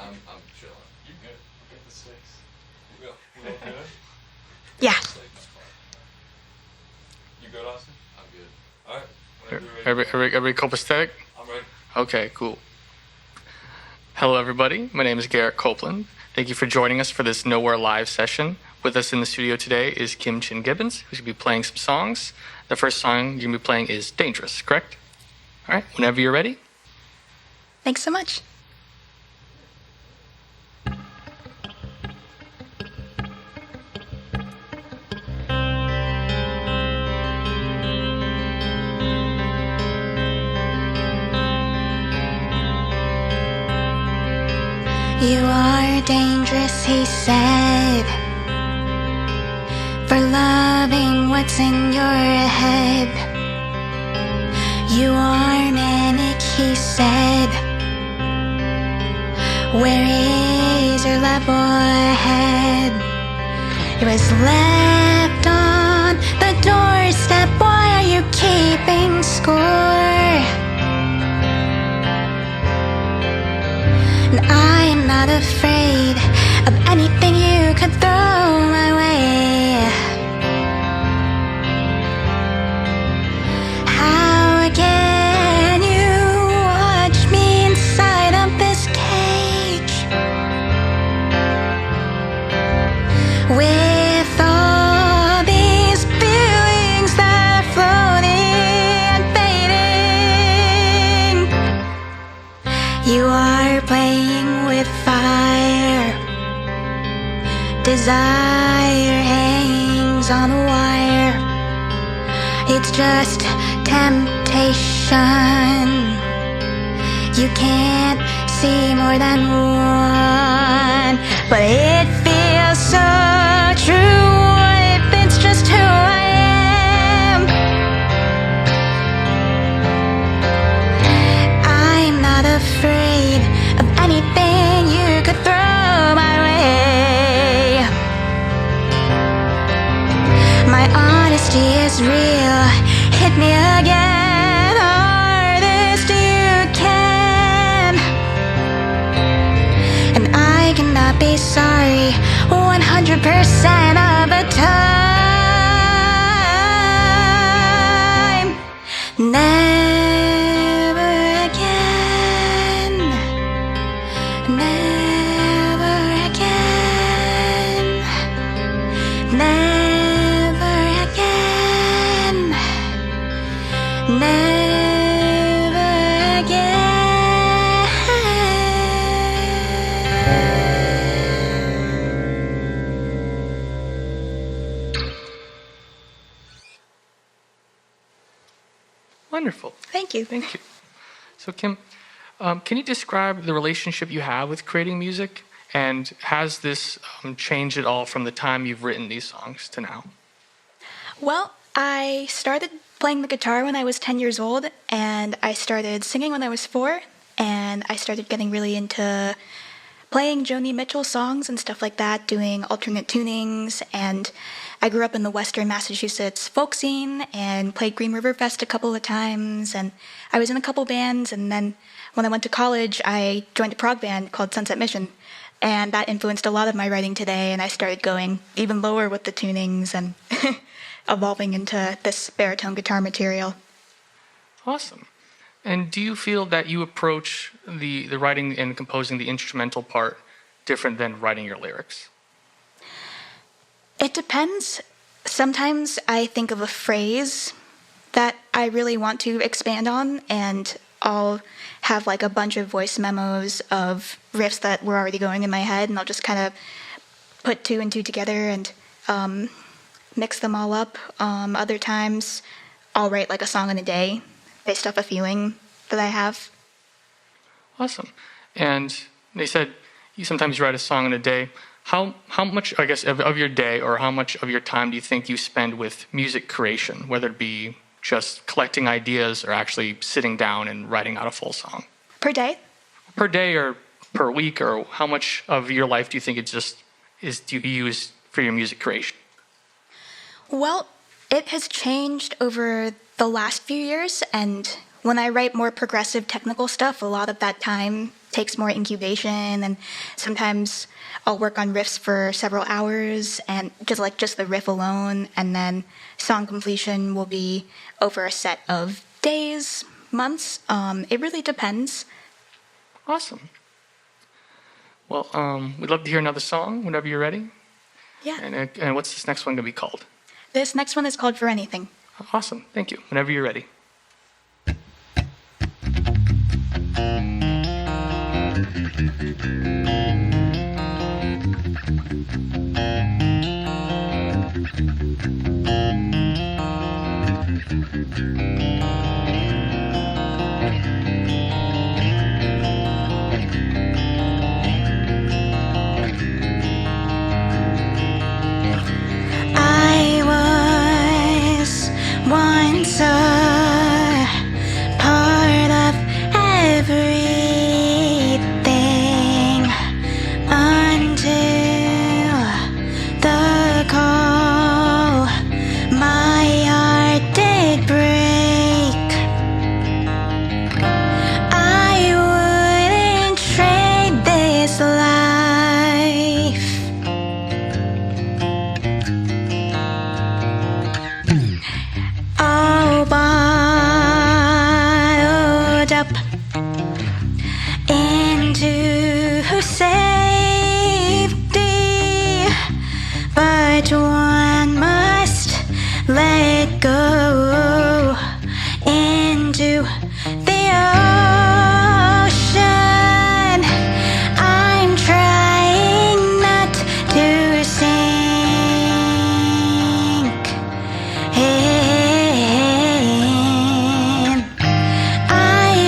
I'm chilling. You good? I'll get the sticks. We all good? Yeah. You good, Austin? I'm good. All right. Whenever you're ready. Everybody copacetic? I'm ready. Okay, cool. Hello, everybody. My name is Garrett Copeland. Thank you for joining us for this Knowhere live session. With us in the studio today is Kim-Chin Gibbons, who's going to be playing some songs. The first song you're going to be playing is Dangerous, correct? All right, whenever you're ready. Thanks so much. You are dangerous, he said, for loving what's in your head. You are manic, he said, where is your level head? It was left on the doorstep, why are you keeping score? And I am not afraid of anything you could throw my way. How can you watch me inside of this cage? With all these feelings that are floating and fading, you are playing with fire. Desire hangs on a wire. It's just temptation. You can't see more than one, but it feels so true if it's just who I am. I'm not afraid of anything you could throw my way. My honesty is real. Hit me again, hardest you can. And I cannot be sorry 100% of the time. Never again. Never again. Never again. Never again. Wonderful. Thank you. Thank you. So, Kim, can you describe the relationship you have with creating music? And has this changed at all from the time you've written these songs to now? Well, I started playing the guitar when I was 10 years old, and I started singing when I was 4, and I started getting really into playing Joni Mitchell songs and stuff like that, doing alternate tunings, and I grew up in the Western Massachusetts folk scene and played Green River Fest a couple of times, and I was in a couple bands, and then when I went to college, I joined a prog band called Sunset Mission, and that influenced a lot of my writing today, and I started going even lower with the tunings and evolving into this baritone guitar material. Awesome. And do you feel that you approach the writing and composing the instrumental part different than writing your lyrics? It depends. Sometimes I think of a phrase that I really want to expand on, and I'll have like a bunch of voice memos of riffs that were already going in my head, and I'll just kind of put two and two together and mix them all up. Other times I'll write like a song in a day based off a feeling that I have. Awesome. And they said you sometimes write a song in a day. How much, I guess, of your day or how much of your time do you think you spend with music creation, whether it be just collecting ideas or actually sitting down and writing out a full song? Per day? Per day or per week, or how much of your life do you think do you use for your music creation? Well, it has changed over the last few years, and when I write more progressive technical stuff, a lot of that time takes more incubation, and sometimes I'll work on riffs for several hours and just the riff alone, and then song completion will be over a set of days, months. It really depends. Awesome. Well, we'd love to hear another song whenever you're ready. Yeah. And what's this next one going to be called? This next one is called For Anything. Awesome. Thank you. Whenever you're ready. I was once a part of everything until the call my heart did break. I wouldn't trade this life. All bottled up into safety, but one must let go into the ocean. I'm trying not to sink in. I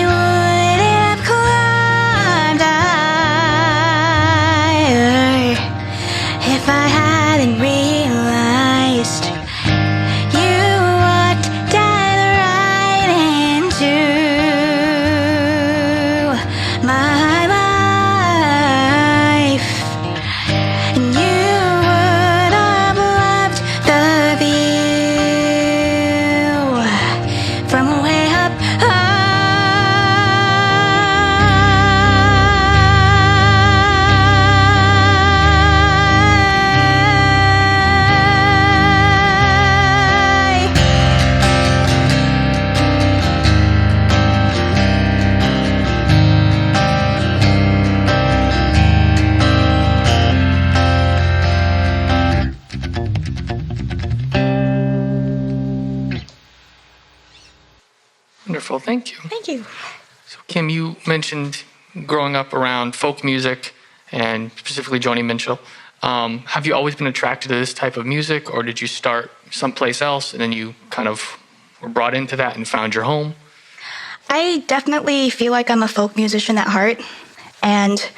would have climbed higher if I hadn't realized you walked dead right into my life. And you would have loved the view from way up high. Wonderful. Thank you. Thank you. So, Kim, you mentioned growing up around folk music and specifically Joni Mitchell. Have you always been attracted to this type of music, or did you start someplace else and then you kind of were brought into that and found your home? I definitely feel like I'm a folk musician at heart, and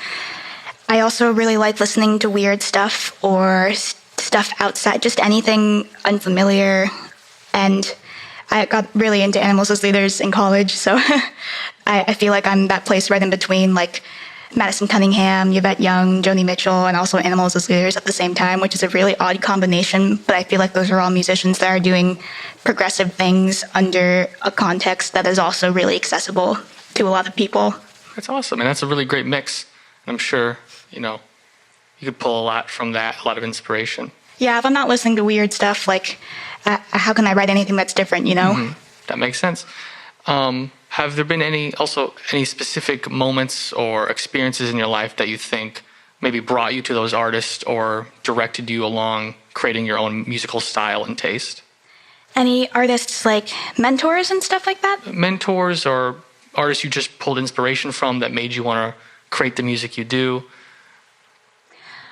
I also really like listening to weird stuff or stuff outside, just anything unfamiliar. And I got really into Animals as Leaders in college, so I feel like I'm that place right in between, like Madison Cunningham, Yvette Young, Joni Mitchell, and also Animals as Leaders at the same time, which is a really odd combination, but I feel like those are all musicians that are doing progressive things under a context that is also really accessible to a lot of people. That's awesome, and that's a really great mix. I'm sure, you could pull a lot from that, a lot of inspiration. Yeah, if I'm not listening to weird stuff, like, how can I write anything that's different, That makes sense. Have there been any specific moments or experiences in your life that you think maybe brought you to those artists or directed you along creating your own musical style and taste? Any artists, like mentors and stuff like that? Mentors or artists you just pulled inspiration from that made you want to create the music you do?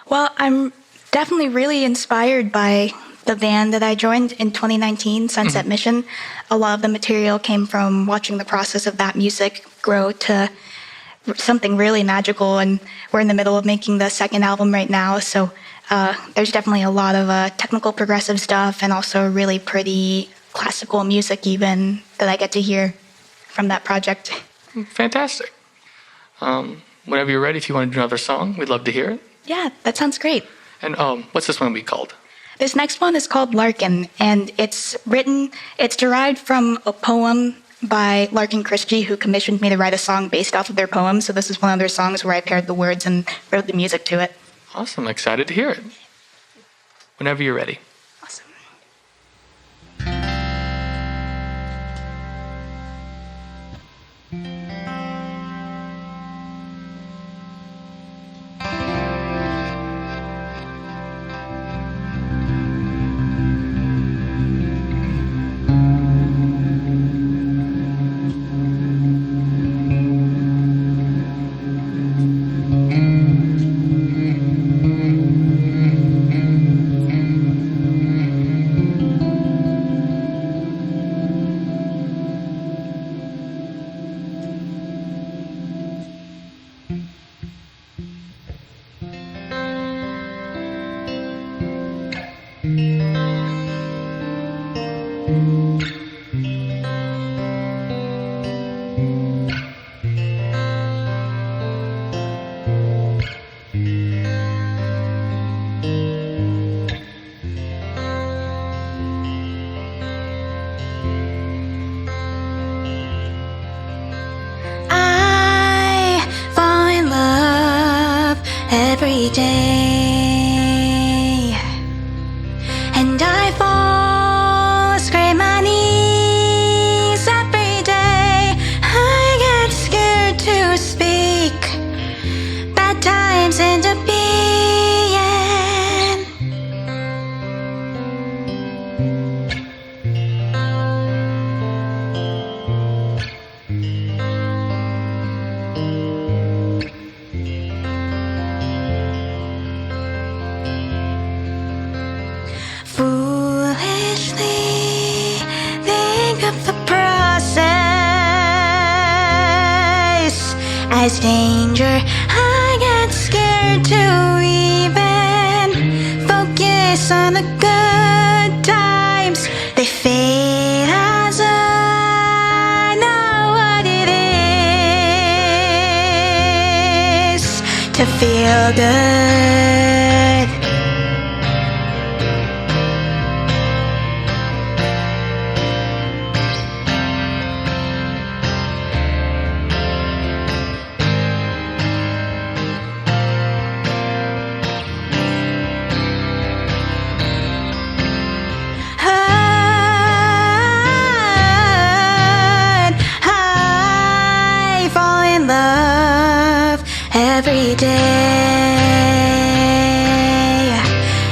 Well, I'm definitely really inspired by the band that I joined in 2019, Sunset Mission. A lot of the material came from watching the process of that music grow to something really magical, and we're in the middle of making the second album right now, so there's definitely a lot of technical progressive stuff and also really pretty classical music even that I get to hear from that project. Fantastic. Whenever you're ready, if you want to do another song, we'd love to hear it. Yeah, that sounds great. And what's this one be called? This next one is called Larkin, and it's derived from a poem by Larkin Christie, who commissioned me to write a song based off of their poem. So this is one of their songs where I paired the words and wrote the music to it. Awesome. Excited to hear it. Whenever you're ready. Awesome. I fall in love every day, and I fall, scrape my knees every day. I get scared to speak bad times into being. Foolishly think of the process as danger. I get scared to even focus on the good times. They fade as I know what it is to feel good. I fall in love every day,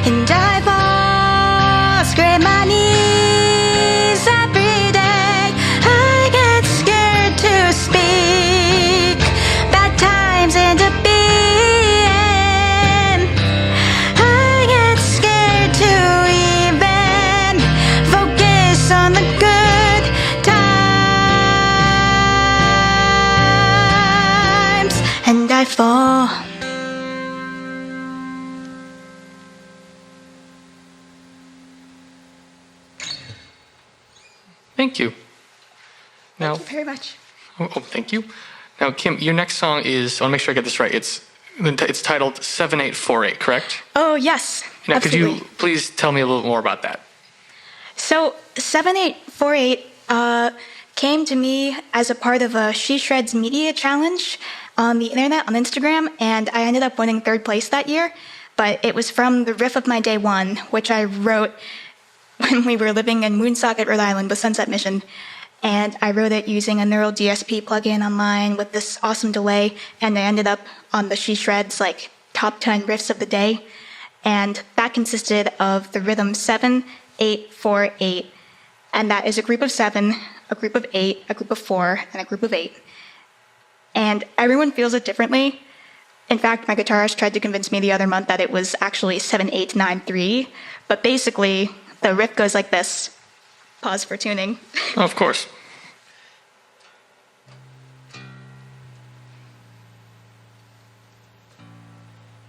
and I fall, scrape my knees every day. I get scared to speak bad times into being. I get scared to even focus on the good times, and I fall. Thank you. Now, Thank you very much. thank you. Now, Kim, your next song is, I want to make sure I get this right. It's titled 7848, correct? Oh, yes. Now, could absolutely. you please tell me a little more about that? So 7848 came to me as a part of a She Shreds Media Challenge on the internet, on Instagram, and I ended up winning third place that year. But it was from the riff of my day one, which I wrote when we were living in Woonsocket, Rhode Island with Sunset Mission. And I wrote it using a Neural DSP plugin online with this awesome delay, and I ended up on the She Shreds like top 10 riffs of the day. And that consisted of the rhythm 7-8-4-8, and that is a group of 7, a group of 8, a group of 4, and a group of 8. And everyone feels it differently. In fact, my guitarist tried to convince me the other month that it was actually 7-8-9-3, but basically the riff goes like this. Pause for tuning. Oh, of course.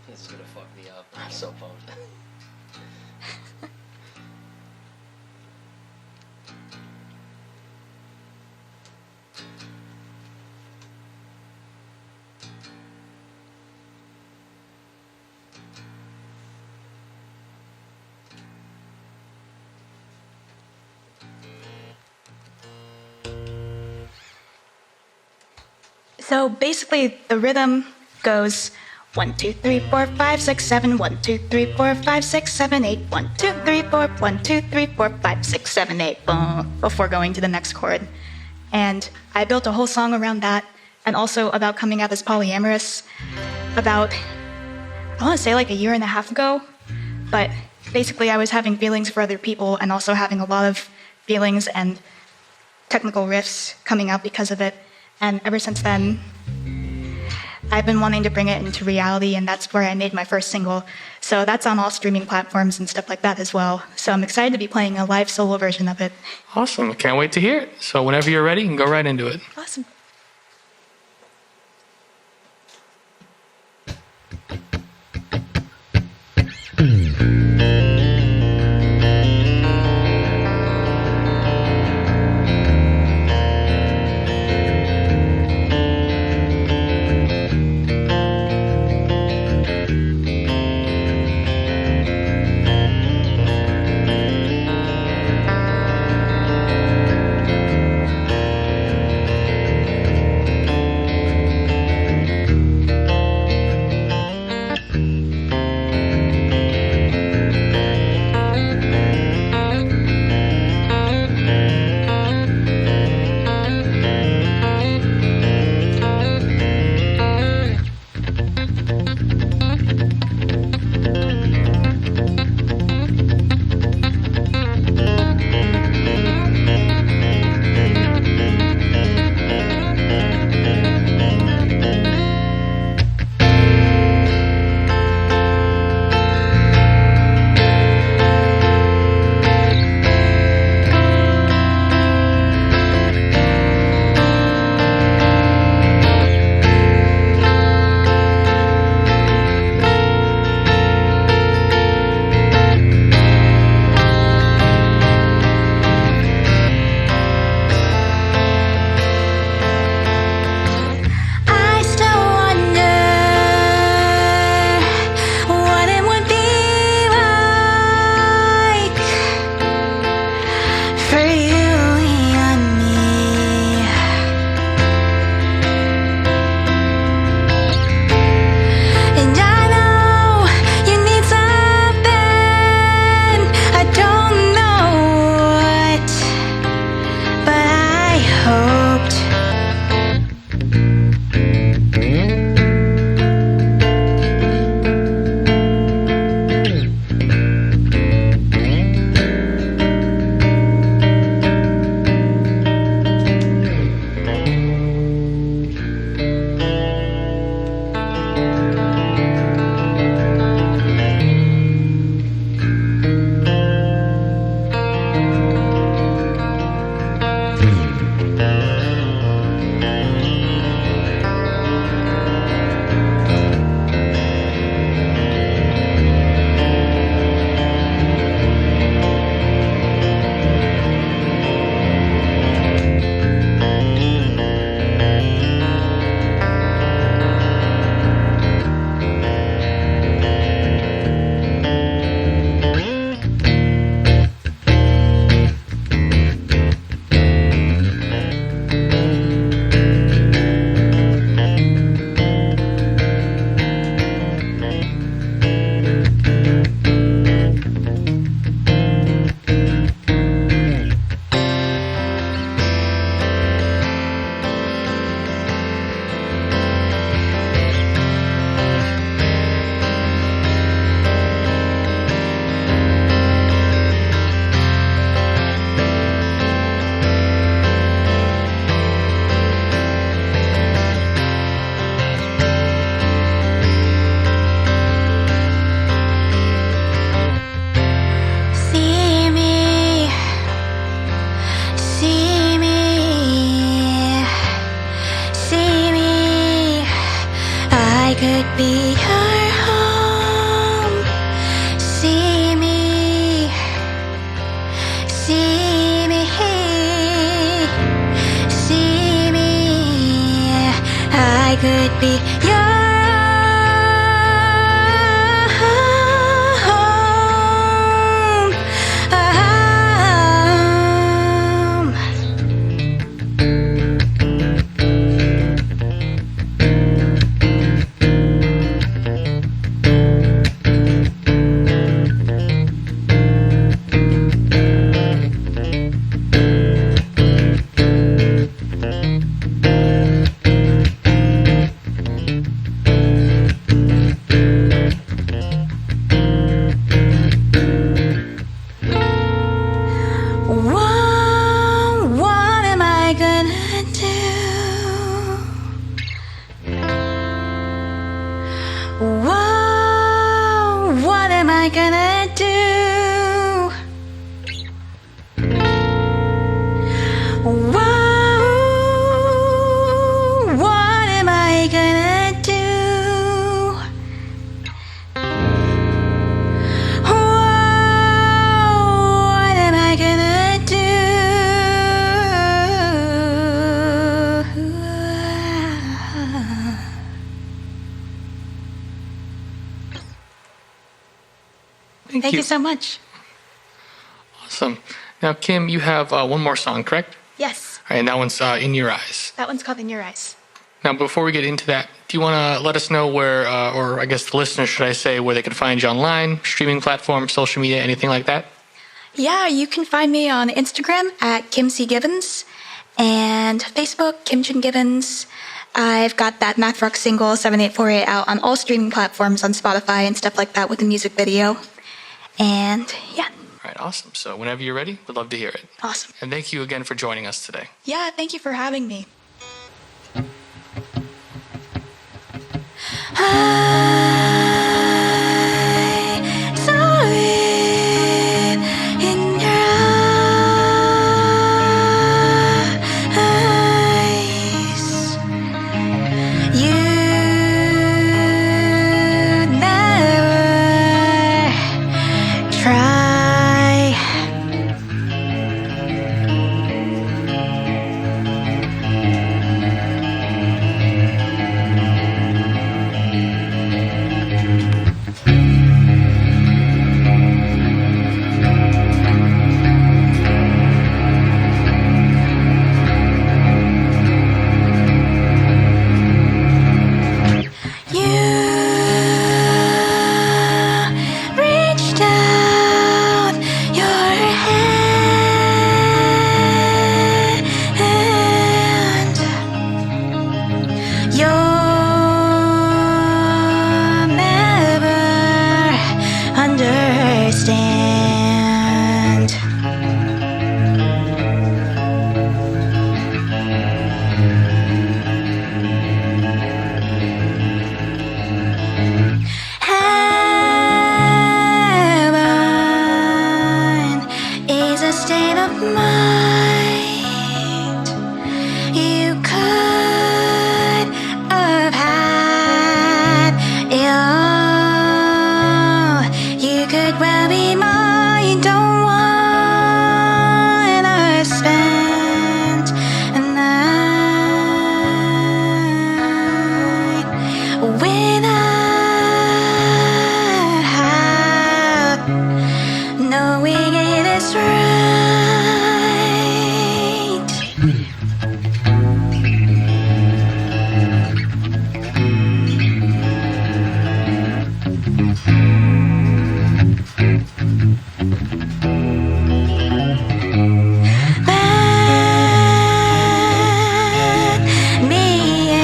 This is gonna fuck me up. I'm so pumped. So basically, the rhythm goes 1, 2, 3, 4, 5, 6, 7, 1, 2, 3, 4, 5, 6, 7, 8, 1, 2, 3, 4, 1, 2, 3, 4, 5, 6, 7, 8, before going to the next chord. And I built a whole song around that, and also about coming out as polyamorous about, I want to say like a year and a half ago, but basically I was having feelings for other people and also having a lot of feelings and technical riffs coming out because of it. And ever since then, I've been wanting to bring it into reality, and that's where I made my first single. So that's on all streaming platforms and stuff like that as well. So I'm excited to be playing a live solo version of it. Awesome. Can't wait to hear it. So whenever you're ready, you can go right into it. Awesome. could be your home. See me, see me, see me. I could be your home. Whoa, what am I gonna do? Whoa, what am I gonna do? Whoa, what am I gonna do? Thank you so much. Awesome. Now, Kim, you have one more song, correct? Yes, All right, and that one's In Your Eyes. that one's called In Your Eyes. Now, before we get into that, do you want to let us know where, or I guess the listeners, should I say, where they can find you online, streaming platform, social media, anything like that? Yeah, you can find me on Instagram at Kim-Chin Gibbons and Facebook, Kim-Chin Gibbons. I've got that Math Rock single 7848 out on all streaming platforms on Spotify and stuff like that with a music video. And yeah, All right, awesome. So whenever you're ready, we'd love to hear it. awesome. And thank you again for joining us today. Yeah, thank you for having me. I saw it in your eyes. You never try. You reached out your hand. You'll never understand. Heaven is a state of mind. You could have had it all. You could well be mine. Don't wanna spend a night without knowing it is right. Let me in.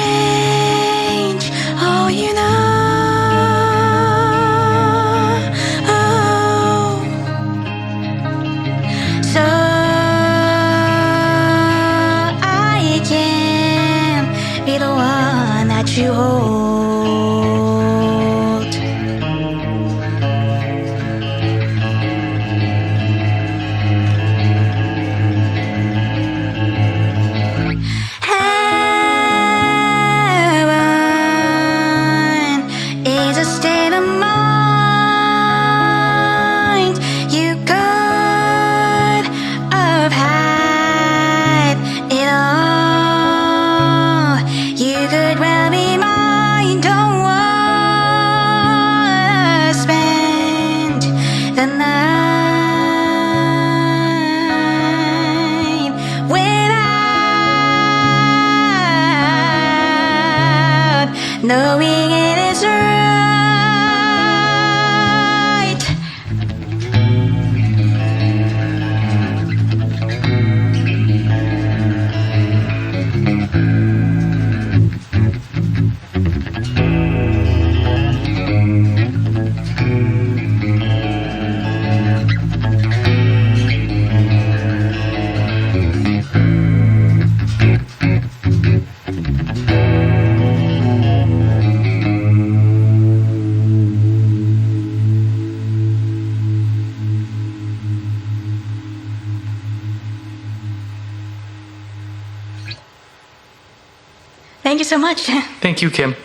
Rearrange all you know, so I can be the one that you hold. Heaven is a state of mind. You could have had it all. You could well be mine. Don't wanna spend the night without knowing it is right. you so much. Thank you, Kim. Alright,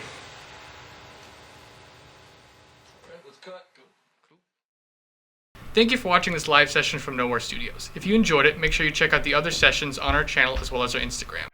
let's cut. Go. Thank you for watching this live session from Knowhere Studios. If you enjoyed it, make sure you check out the other sessions on our channel as well as our Instagram.